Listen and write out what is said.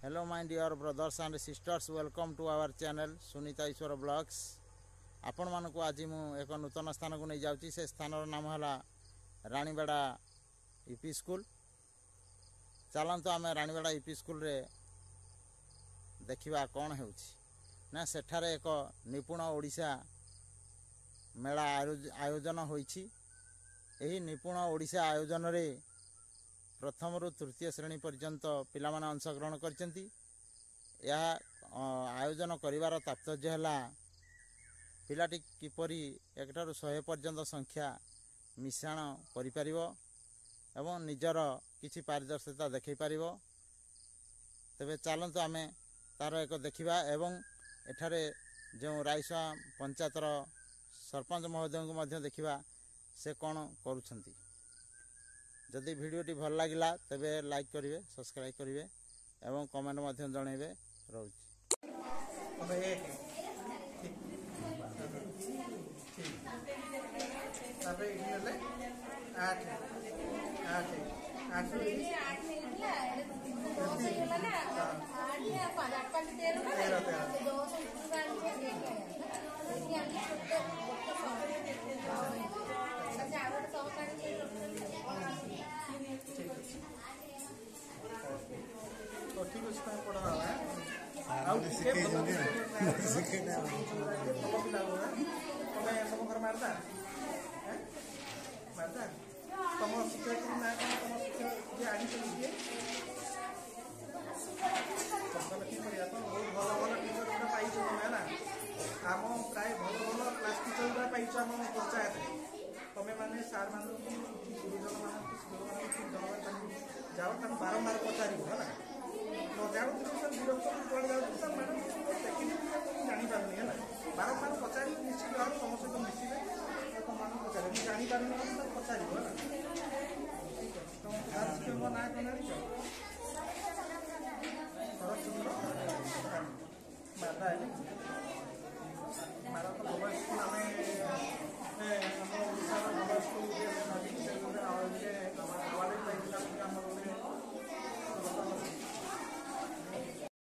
Hello my dear brothers and sisters, welcome to our channel Sunita Ishwar blogs. आपण मानक आज मु एक नूतन स्थान को नहीं जाउची। से स्थान नाम है रानीबेड़ा यूपी स्कूल। चलतु आम रानीबेड़ा यूपी स्कूल रे देखा कौन होउची ना सेठारे एक निपुण ओडिशा मेला आयोजन होइछि। एही निपुण ओडिशा आयोजन रे प्रथम रु तृतीय श्रेणी पर्यंत पिला माने अंशग्रहण करछंती। यह आयोजन करिवार तात्पर्य है पिलाटी किपरि 1 ठारू 100 पर्यंत संख्या मिश्रण करि परिबो एवं निजर किछि पारदर्शिता देखै परिबो। तबे चलंतु आमे तार एक देखिबा एवं एठारे जो रायसा पंचायतर सरपंच महोदय को मध्य देखिबा से कौन करूछंती। जदि वीडियोटी भल लगिला तबे लाइक करिवे, सब्सक्राइब करिवे एवं कमेंट मध्य जणैबे। रहउची ठीक है पढ़ा घर मारता मारता तुम शिक्षक ना तुम शिक्षक आनी चाहिए बहुत भल भल टीचर गुड़ा पाई है ना। आम प्राय भल भल क्लास टीचर गुड़ा पाई आम पंचायत तुम मैंने सार मान गुरुजन मान जाओ तुम बारंबार पचार है ना जाऊ कड़े जाऊँ मैडम जापार है ना बारंबार पचार निश्चित भाव तुम सहित मिसवे तुम मान पचार जापार पचार है ना। ठीक है तुम शिक्षक ना कौन शरद चंद्र माता है।